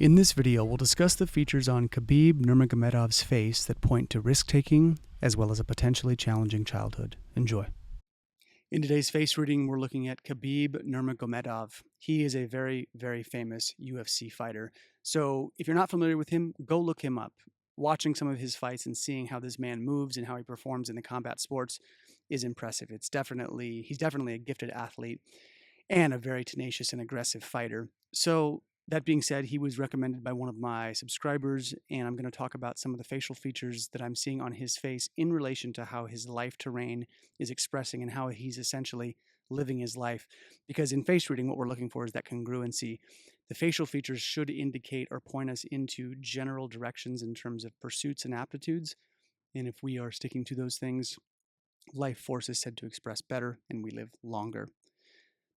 In this video, we'll discuss the features on Khabib Nurmagomedov's face that point to risk-taking, as well as a potentially challenging childhood. Enjoy. In today's face reading, we're looking at Khabib Nurmagomedov. He is a very, very famous UFC fighter. So if you're not familiar with him, go look him up. Watching some of his fights and seeing how this man moves and how he performs in the combat sports is impressive. He's definitely a gifted athlete and a very tenacious and aggressive fighter. So that being said, he was recommended by one of my subscribers, and I'm going to talk about some of the facial features that I'm seeing on his face in relation to how his life terrain is expressing and how he's essentially living his life. Because in face reading, what we're looking for is that congruency. The facial features should indicate or point us into general directions in terms of pursuits and aptitudes. And if we are sticking to those things, life force is said to express better and we live longer.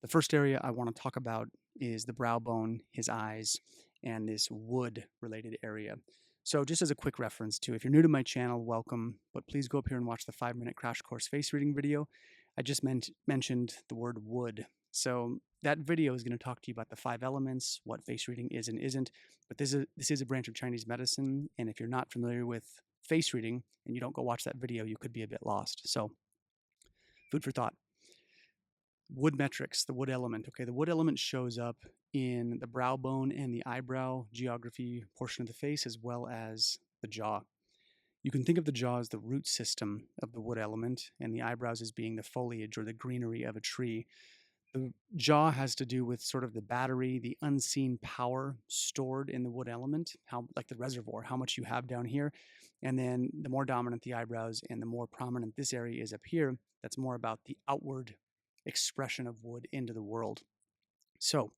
The first area I want to talk about is the brow bone, his eyes, and this wood-related area. So just as a quick reference too, if you're new to my channel, welcome, but please go up here and watch the 5-minute crash course face reading video. I just mentioned the word wood. So that video is going to talk to you about the 5 elements, what face reading is and isn't, but this is a branch of Chinese medicine, and if you're not familiar with face reading and you don't go watch that video, you could be a bit lost. So food for thought. Wood metrics, the wood element. Okay, the wood element shows up in the brow bone and the eyebrow geography portion of the face, as well as the jaw. You can think of the jaw as the root system of the wood element, and the eyebrows as being the foliage or the greenery of a tree. The jaw has to do with sort of the battery, the unseen power stored in the wood element, how, like the reservoir, how much you have down here. And then the more dominant the eyebrows and the more prominent this area is up here, that's more about the outward expression of wood into the world. So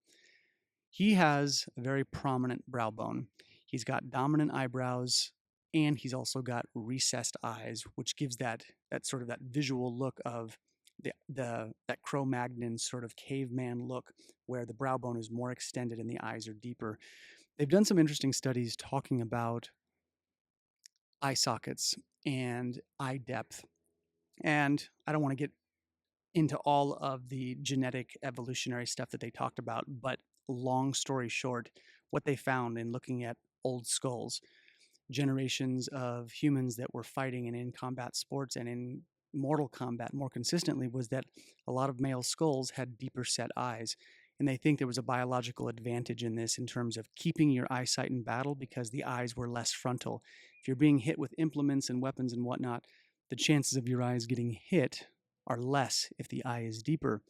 he has a very prominent brow bone. He's got dominant eyebrows, and he's also got recessed eyes, which gives that sort of that visual look of that Cro-Magnon sort of caveman look, where the brow bone is more extended and the eyes are deeper. They've done some interesting studies talking about eye sockets and eye depth, and I don't want to get into all of the genetic evolutionary stuff that they talked about, but long story short, what they found in looking at old skulls, generations of humans that were fighting and in combat sports and in mortal combat more consistently, was that a lot of male skulls had deeper set eyes. And they think there was a biological advantage in this in terms of keeping your eyesight in battle because the eyes were less frontal. If you're being hit with implements and weapons and whatnot, the chances of your eyes getting hit are less if the eye is deeper.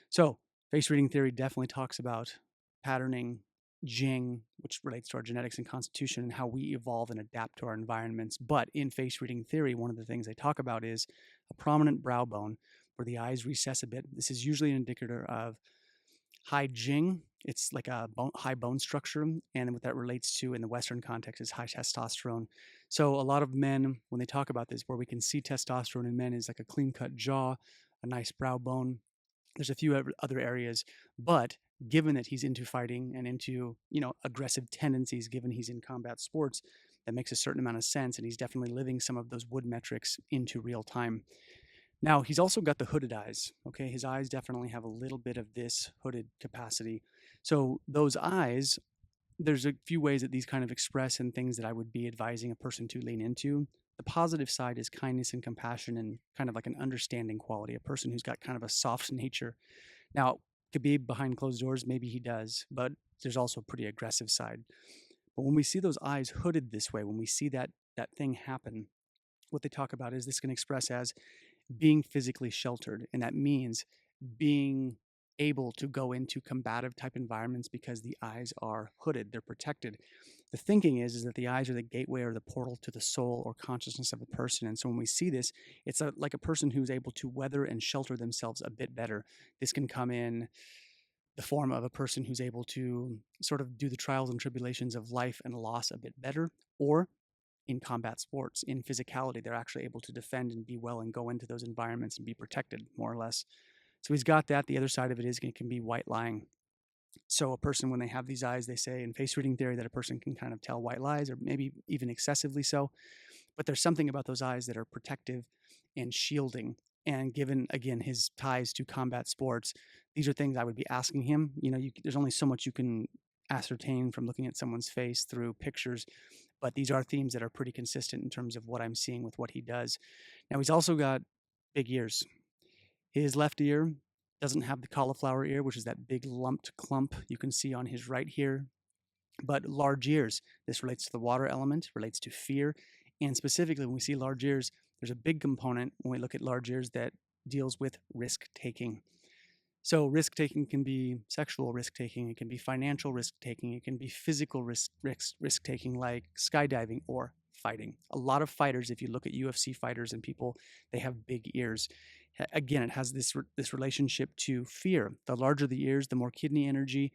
So face reading theory definitely talks about patterning, Jing, which relates to our genetics and constitution and how we evolve and adapt to our environments. But in face reading theory, one of the things they talk about is a prominent brow bone where the eyes recess a bit. This is usually an indicator of high Jing. It's like a high bone structure, and what that relates to in the Western context is high testosterone. So a lot of men, when they talk about this, where we can see testosterone in men is like a clean-cut jaw, a nice brow bone. There's a few other areas, but given that he's into fighting and into, aggressive tendencies, given he's in combat sports, that makes a certain amount of sense, and he's definitely living some of those wood metrics into real time. Now, he's also got the hooded eyes, okay? His eyes definitely have a little bit of this hooded capacity. So those eyes, there's a few ways that these kind of express and things that I would be advising a person to lean into. The positive side is kindness and compassion and kind of like an understanding quality, a person who's got kind of a soft nature. Now, Khabib behind closed doors, maybe he does, but there's also a pretty aggressive side. But when we see those eyes hooded this way, when we see that thing happen, what they talk about is this can express as being physically sheltered, and that means being able to go into combative type environments because the eyes are hooded, they're protected. The thinking is that the eyes are the gateway or the portal to the soul or consciousness of a person. And so when we see this, it's like a person who's able to weather and shelter themselves a bit better. This can come in the form of a person who's able to sort of do the trials and tribulations of life and loss a bit better, or in combat sports, in physicality, they're actually able to defend and be well and go into those environments and be protected, more or less. So he's got that. The other side of it is it can be white lying. So a person, when they have these eyes, they say in face reading theory that a person can kind of tell white lies, or maybe even excessively so. But there's something about those eyes that are protective and shielding. And given, again, his ties to combat sports, these are things I would be asking him. There's only so much you can ascertain from looking at someone's face through pictures, but these are themes that are pretty consistent in terms of what I'm seeing with what he does. Now, he's also got big ears. His left ear doesn't have the cauliflower ear, which is that big lumped clump you can see on his right here, but large ears. This relates to the water element, relates to fear, and specifically when we see large ears, there's a big component when we look at large ears that deals with risk taking. So risk taking can be sexual risk taking, it can be financial risk taking, it can be physical risk taking like skydiving or fighting. A lot of fighters, if you look at UFC fighters and people, they have big ears. Again, it has this relationship to fear. The larger the ears, the more kidney energy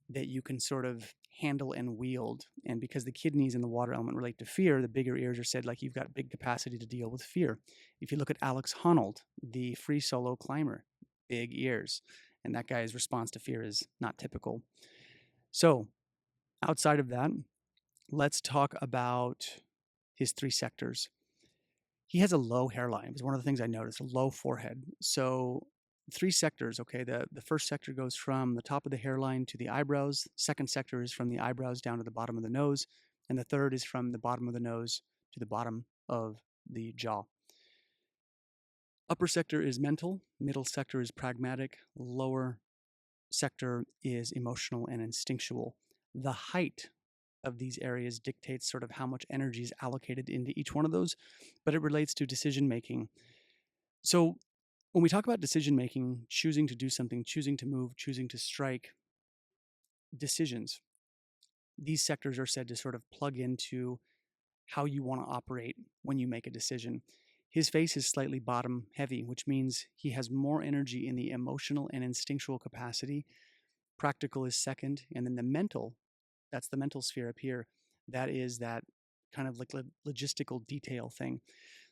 that you can sort of handle and wield. And because the kidneys and the water element relate to fear, the bigger ears are said like you've got big capacity to deal with fear. If you look at Alex Honnold, the free solo climber, big ears, and that guy's response to fear is not typical. So outside of that, let's talk about his three sectors. He has a low hairline. It was one of the things I noticed, a low forehead. So three sectors, okay? The first sector goes from the top of the hairline to the eyebrows. Second sector is from the eyebrows down to the bottom of the nose. And the third is from the bottom of the nose to the bottom of the jaw. Upper sector is mental, middle sector is pragmatic, lower sector is emotional and instinctual. The height of these areas dictates sort of how much energy is allocated into each one of those, but it relates to decision making. So when we talk about decision making, choosing to do something, choosing to move, choosing to strike, decisions, these sectors are said to sort of plug into how you want to operate when you make a decision. His face is slightly bottom heavy, which means he has more energy in the emotional and instinctual capacity. Practical is second, and then the mental, that's the mental sphere up here. That is that kind of like logistical detail thing.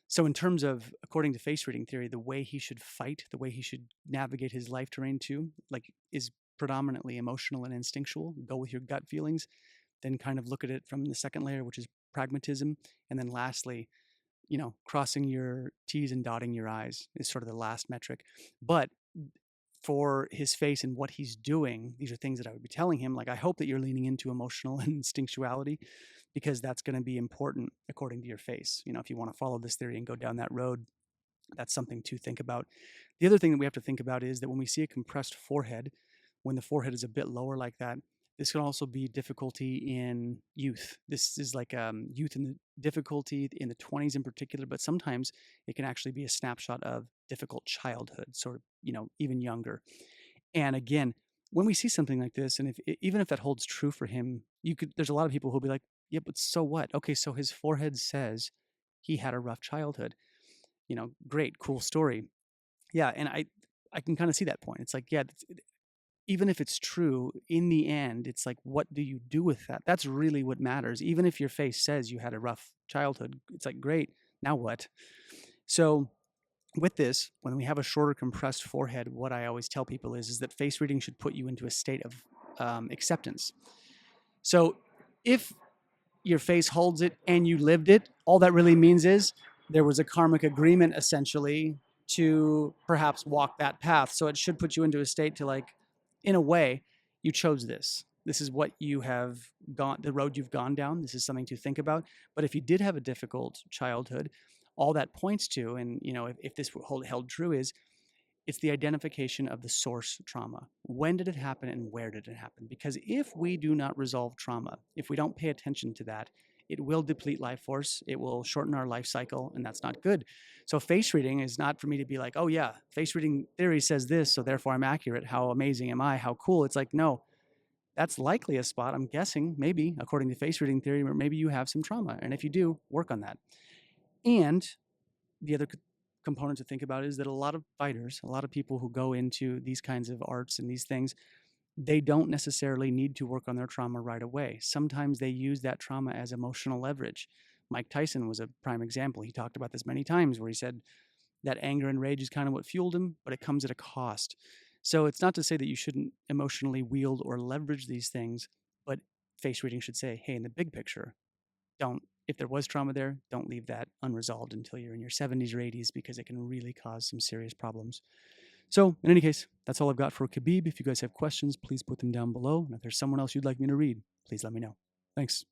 So in terms of, according to face reading theory, the way he should fight, the way he should navigate his life terrain too, like is predominantly emotional and instinctual. Go with your gut feelings, then kind of look at it from the second layer, which is pragmatism. And then lastly, crossing your T's and dotting your I's is sort of the last metric. But for his face and what he's doing, these are things that I would be telling him, like, I hope that you're leaning into emotional and instinctuality, because that's going to be important according to your face. If you want to follow this theory and go down that road, that's something to think about. The other thing that we have to think about is that when we see a compressed forehead, when the forehead is a bit lower like that, this can also be difficulty in youth. This is like youth in the difficulty in the 20s in particular, but sometimes it can actually be a snapshot of difficult childhood, sort of, even younger. And again, when we see something like this, and even if that holds true for him, there's a lot of people who'll be like, yeah, but so what? Okay, so his forehead says he had a rough childhood. Great, cool story. Yeah, and I can kind of see that point. It's like, yeah, even if it's true, in the end, it's like, what do you do with that? That's really what matters. Even if your face says you had a rough childhood, it's like, great, now what? So with this, when we have a shorter compressed forehead, what I always tell people is that face reading should put you into a state of acceptance. So if your face holds it and you lived it, all that really means is there was a karmic agreement essentially to perhaps walk that path. So it should put you into a state to, like, in a way, you chose this. This is what you have gone, the road you've gone down. This is something to think about. But if you did have a difficult childhood, all that points to, and if this held true, is it's the identification of the source trauma. When did it happen and where did it happen? Because if we do not resolve trauma, if we don't pay attention to that, it will deplete life force. It will shorten our life cycle, and that's not good. So face reading is not for me to be like, oh yeah, face reading theory says this, so therefore I'm accurate. How amazing am I? How cool? It's like, no, that's likely a spot, I'm guessing, maybe, according to face reading theory, where maybe you have some trauma. And if you do, work on that. And the other component to think about is that a lot of fighters, a lot of people who go into these kinds of arts and these things, they don't necessarily need to work on their trauma right away. Sometimes they use that trauma as emotional leverage. Mike Tyson was a prime example. He talked about this many times, where he said that anger and rage is kind of what fueled him, but it comes at a cost. So it's not to say that you shouldn't emotionally wield or leverage these things, but face reading should say, hey, in the big picture, if there was trauma there, don't leave that unresolved until you're in your 70s or 80s, because it can really cause some serious problems. So, in any case, that's all I've got for Khabib. If you guys have questions, please put them down below. And if there's someone else you'd like me to read, please let me know. Thanks.